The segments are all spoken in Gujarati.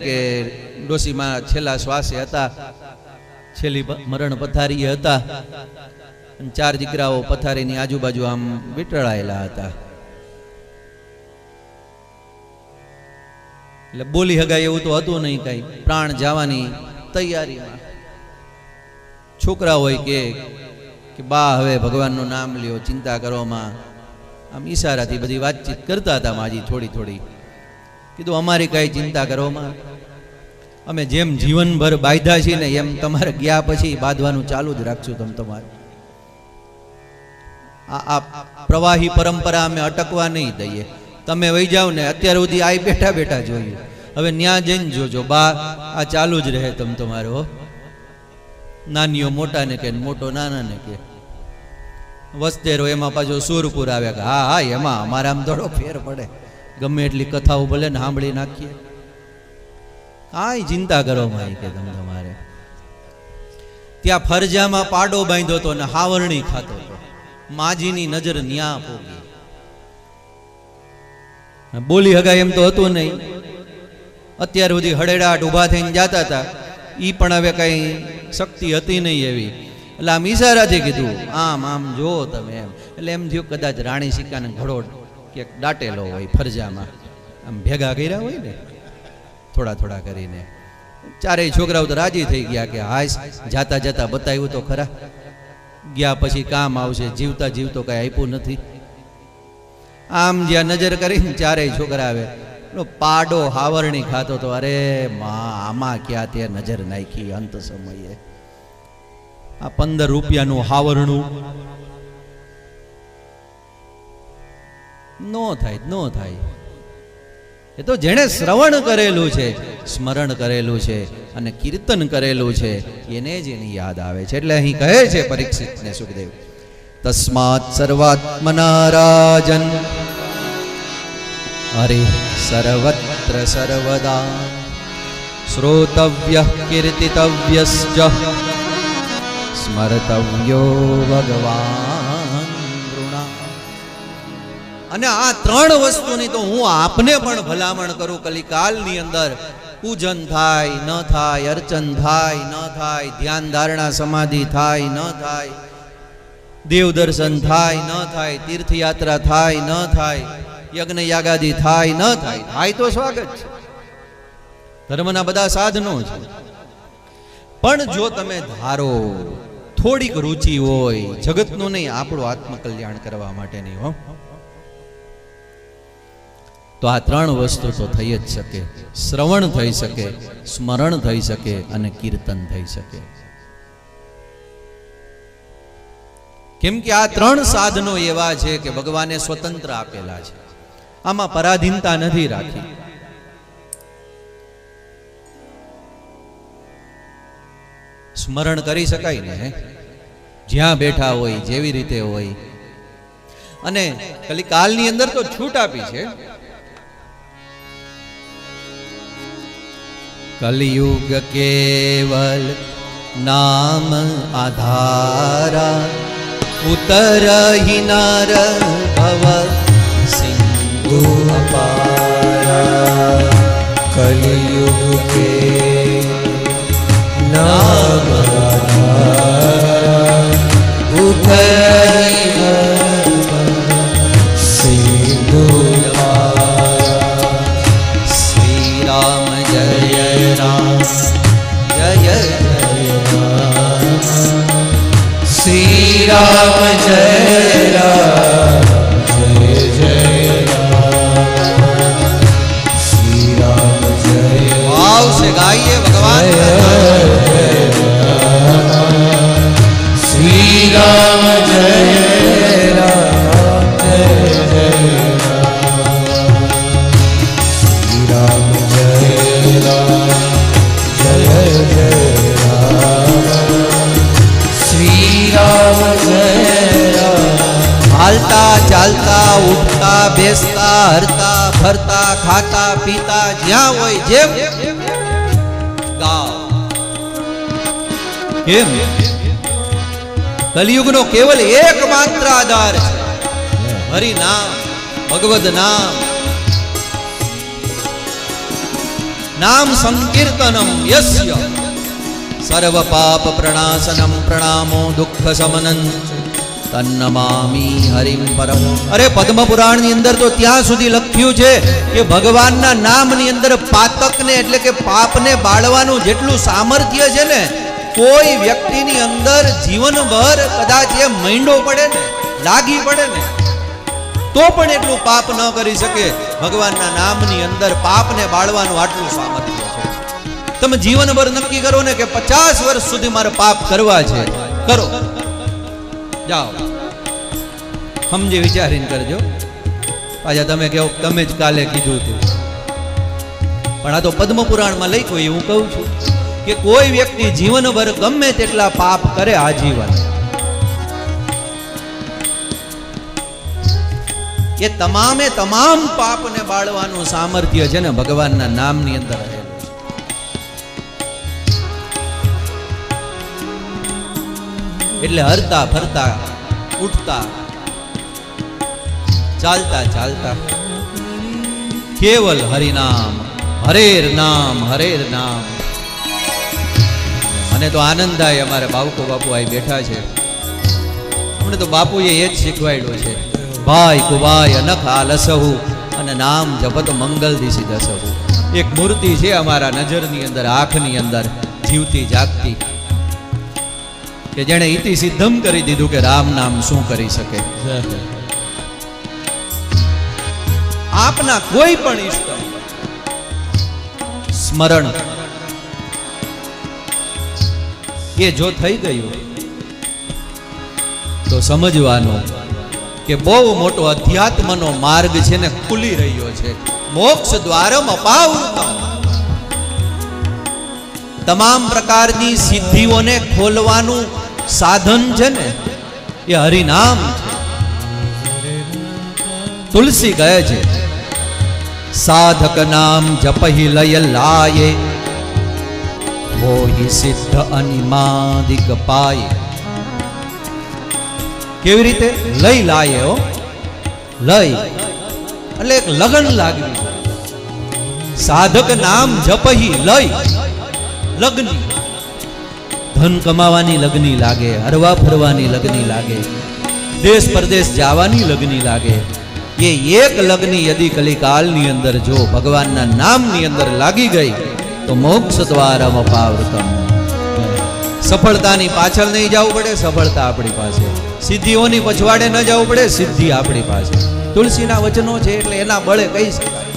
કે ડોશીમાં છેલ્લા શ્વાસે હતા, છેલ્લી મરણ પથારીએ હતા, અને 4 દીકરાઓ પથારીની આજુબાજુ આમ વીંટળાયેલા હતા. એટલે બોલી હગાય એવું તો હતું નહીં, કઈ પ્રાણ જવાની તૈયારીમાં. છોકરા હોય કે બા હવે ભગવાનનું નામ લ્યો, ચિંતા કરોમાં, આમ ઈશારાથી બધી વાતચીત કરતા હતા માજી થોડી થોડી. કીધું અમારી કઈ ચિંતા કરોમાં, અમે જેમ જીવનભર બાંધ્યા છીએ ને એમ તમારે ગયા પછી બાંધવાનું ચાલુ જ રાખશું. તમારે આ પ્રવાહી પરંપરા અમે અટકવા નહીં દઈએ. તમે વહી જાઓ ને, અત્યાર સુધી આ બેઠા બેઠા જોયું, હવે ન્યા જઈને જોજો બા, આ ચાલુ જ રહે. તમારો નાનીઓ મોટા ને કે મોટો નાના ને કે વસ્તેરો, એમાં પાછો સુરપુર આવ્યા કે હા હા એમાં અમારે આમ થોડો ફેર પડે, ગમે એટલી કથાઓ ભલે ને સાંભળી નાખીએ, કાંઈ ચિંતા કરો માઈ કે તમારે. ત્યાં ફરજામાં પાડો બાંધ્યો હતો ને હાવરણી ખાતો હતો. માજીની નજર ન્યા પોગી. બોલી હગાય એમ તો હતું નહીં. અત્યાર સુધી હડેડાટ ઊભા થઈને જતા હતા, ઈ પણ હવે કઈ શક્તિ હતી નહીં એવી. એટલે આમ ઈશારાથી કીધું આમ આમ જો તમે એમ. એટલે એમ થયું કદાચ રાણી સિક્કાને ઘડો કે દાટેલો હોય ફરજામાં, આમ ભેગા કર્યા હોય ને થોડા થોડા કરીને. 4 છોકરાઓ તો રાજી થઈ ગયા કે હાશ જાતા જતા બતાવ્યું તો ખરા, ગયા પછી કામ આવશે, જીવતા જીવતો કઈ આપ્યું નથી. આમ જ્યાં નજર કરીને 4 છોકરા આવે, પાડો હાવરણી ખાતો તો અરે માં આમાં ક્યાં તે નજર નાખી અંત સમયે. આ 15 રૂપિયાનું હાવરણું નો થાય, નો થાય. એ તો જેણે શ્રવણ કરેલું છે, સ્મરણ કરેલું છે અને કીર્તન કરેલું છે એને જ એની યાદ આવે છે. એટલે અહીં કહે છે પરીક્ષિતને સુખદેવ, તસ્માત સર્વાત્મના રાજન હરે સર્વત્ર સર્વદા શ્રોતવ્ય કીર્તિતવ્યશ્ચ સ્મર્તવ્યો ભગવાન ઋણા. અને આ 3 વસ્તુની તો હું આપને પણ ભલામણ કરું. કલિકાલની અંદર પૂજન થાય ન થાય, અર્ચન થાય ન થાય, ધ્યાન ધારણા સમાધિ થાય ન થાય, દેવ દર્શન થાય ન થાય, તીર્થયાત્રા થાય ન થાય, યજ્ઞ યાગાદિ થાય ન થાય, થાય તો સ્વાગત છે, ધર્મના બધા સાધનો છે. પણ જો તમે ધારો થોડીક રુચિ હોય, જગતનું નહીં આપણું આત્મકલ્યાણ કરવા માટેની હો, તો આ 3 વસ્તુ તો થઈ જ શકે. શ્રવણ થઈ શકે, સ્મરણ થઈ શકે અને કીર્તન થઈ શકે. કેમ કે આ 3 સાધનો એવા છે કે ભગવાને સ્વતંત્ર આપેલા છે, આમાં પરાધીનતા નથી રાખી. સ્મરણ કરી શકાય ને જ્યાં બેઠા હોય, જેવી રીતે હોય. અને કલિકાલની અંદર તો છૂટ આપી છે. કલિયુગ કેવલ નામ આધારા, ઉતરહિ નર ભવ સિંધુ અપારા. કલિયુગ કે નામ આધારા, ઉતરહિ સિંધુ અપારા. શ્રી રામ જય રામ જય જય રામ. શ્રી રામ જય રામ જય જય રામ. શ્રી રામ જય ભાવ से गाइए भगवान. શ્રી રામ જય રામ જય જય રામ. શ્રી રામ જય રામ જય જય રામ. શ્રી રામ જય રામ. હાલતા ચાલતા ઉઠતા બેસતા હરતા ફરતા ખાતા પીતા જ્યાં હોય જેમ ગાઓ. કેમ? કલિયુગનો કેવલ એકમાત્ર આધાર છે હરિ નામ, ભગવદ નામ. નામ સંકીર્તનમ યસ્ય સર્વ પાપ પ્રણાસનમ પ્રણામો દુઃખ સમનં તન્નમામી હરિમ પરમ. અરે પદ્મ પુરાણની અંદર તો ત્યાં સુધી લખ્યું છે કે ભગવાનના નામની અંદર પાતકને એટલે કે પાપને બાળવાનું જેટલું સામર્થ્ય છે ને, કોઈ વ્યક્તિની અંદર જીવનભર કદાચ એ મૈંડો પડે ને, લાગી પડે ને, તો પણ એટલું પાપ ન કરી શકે. ભગવાનના નામની અંદર પાપને બાળવાનું આટલું સામર્થ્ય છે. તમે જીવનભર નક્કી કરો ને કે 50 વર્ષ સુધી મારે પાપ કરવા છે, કરો, જાઓ, સમજી વિચારીને કરજો. પાછા તમે કહો તમે જ કાલે કીધું હતું. પણ આ તો પદ્મ પુરાણમાં લખ્યું, હું કહું છું કે કોઈ વ્યક્તિ જીવનભર ગમે તેટલા પાપ કરે આજીવન, એ તમામે તમામ પાપને બાળવાનું સામર્થ્ય છે ને ભગવાનના નામની અંદર રહેલું છે. એટલે હરતા ફરતા, ઉઠતા, ચાલતા ચાલતા કેવલ હરિનામ, હરેર નામ, હરેર નામ. મને તો આનંદ થાય, અમારે બાવકો બાપુ અહીં બેઠા છે, અમને તો બાપુએ એ જ શીખવાડ્યું છે, ભાઈ કુભાઈ અનખ આલસહુ અને નામ જપત મંગલ દિશી દસહુ. એક મૂર્તિ છે અમારા નજરની અંદર, આંખની અંદર, જીવતી જાગતી, કે જેણે ઇતિ સિદ્ધમ કરી દીધું કે રામ નામ શું કરી શકે. આપના કોઈ પણ ઈષ્ટ સ્મરણ એ જો થઈ ગયું તો સમજવાનું કે બહુ મોટો અધ્યાત્મનો માર્ગ છે ને ખુલી રહ્યો છે. મોક્ષ દ્વારમ અપાવૃતમ. તમામ પ્રકારની સિદ્ધિઓને ખોલવાનું સાધન છે ને એ હરિનામ છે. તુલસી કહે છે, સાધક નામ જપહી લય લાયે, હોઈ સિદ્ધ અનિમાદિક પાયે. કેવી રીતે? લય લાયે. હો, લય એટલે એક લગન લાગવી. સાધક નામ જપહી લય, લગ્ની. ધન કમાવાની લગ્ની લાગે, હરવા ફરવાની લગ્ની લાગે, દેશ પરદેશ જવાની લગ્ની લાગે. એ એક લગ્ની યદિ કલિકાલની અંદર જો ભગવાનના નામની અંદર લાગી ગઈ તો મોક્ષ દ્વારમ અપાવૃતમ. સફળતાની પાછળ નહીં જવું પડે, સફળતા આપણી પાસે. સિદ્ધિઓની પછવાડે ન જવું પડે, સિદ્ધિ આપણી પાસે. તુલસીના વચનો છે એટલે એના બળે કહી શકાય.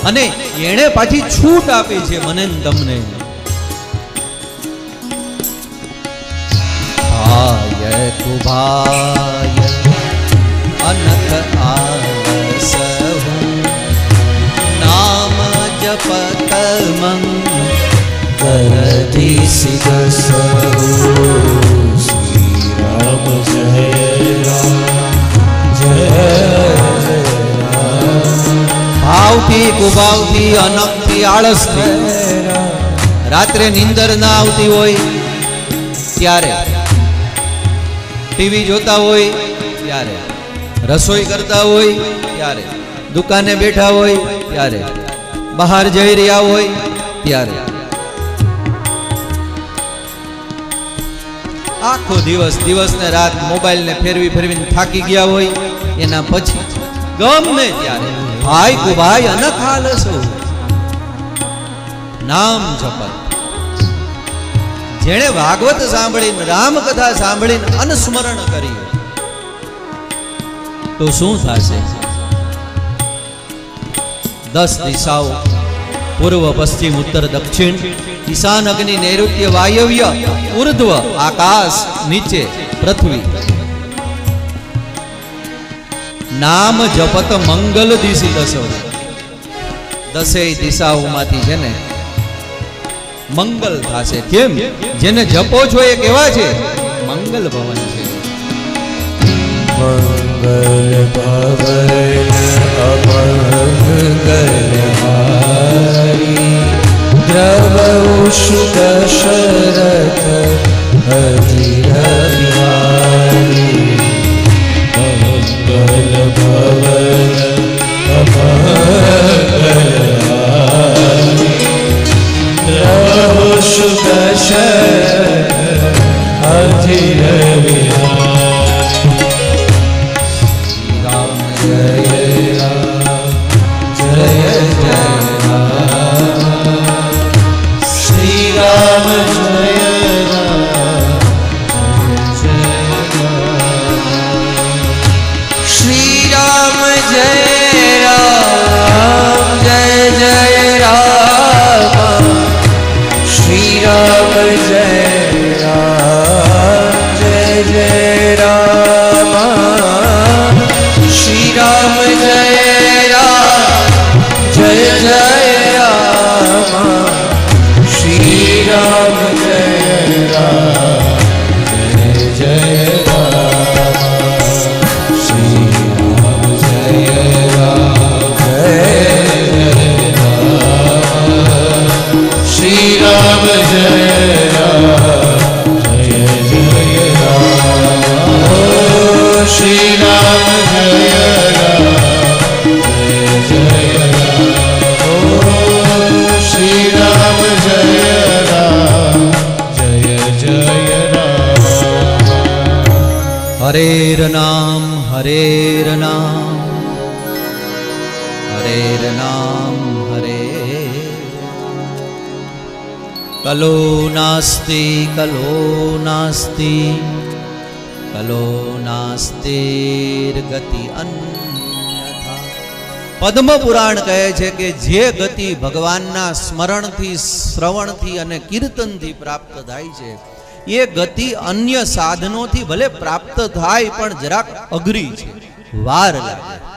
અને એણે પાછી છૂટ આપી છે મને ને તમને. ભાય કુભાય અનખ આલસહુ, નામ જપત મંગલ દિશી દસહુ. શ્રી રામ જય રામ જય ભાવથી, કુભાવથી, અનખથી, આળસથી રાત્રે નીંદર ના આવતી હોય ત્યારે, ટીવી જોતા હોય ત્યારે, રસોઈ કરતા હોય ત્યારે, દુકાને બેઠા હોય ત્યારે, બહાર જઈ રહ્યા હોય ત્યારે, આખો દિવસ ને રાત મોબાઈલ ને ફેરવી ફેરવીને થાકી ગયા હોય એના પછી ગમે ત્યારે ભાઈ કુભાઈ અનખ આલસહુ, નામ જપત. જેણે ભાગવત સાંભળીને, રામ કથા સાંભળીને અનુસ્મરણ કરી તો શું થશે? 10 દિશાઓ, પૂર્વ પશ્ચિમ ઉત્તર દક્ષિણ, ઈશાન અગ્નિ નૈઋત્ય વાયવ્ય, ઉર્ધ્વ આકાશ, નીચે પૃથ્વી. નામ જપત મંગલ દિશી દસહુ. 10 દિશાઓમાંથી છે ને મંગલ થશે. કેમ? જેને જપો છો એ કેવા છે? મંગલ ભવન છે. મંગલ ભવન અમંગલહારી, દ્રવઉષુ દશરથ અધીર બિહારી. મંગલ ભવન અમંગલહારી, હરેરનામ હરેરનામ હરેરનામ હરે કલો નાસ્તિ કલો નાસ્તિ કલો નાસ્તિર્ગતિ અન્યથા. પદ્મ પુરાણ કહે છે કે જે ગતિ ભગવાનના સ્મરણથી, શ્રવણથી અને કીર્તનથી પ્રાપ્ત થાય છે એ ગતિ અન્ય સાધનોથી ભલે પ્રાપ્ત થાય પણ જરાક અઘરી છે, વાર લાગે.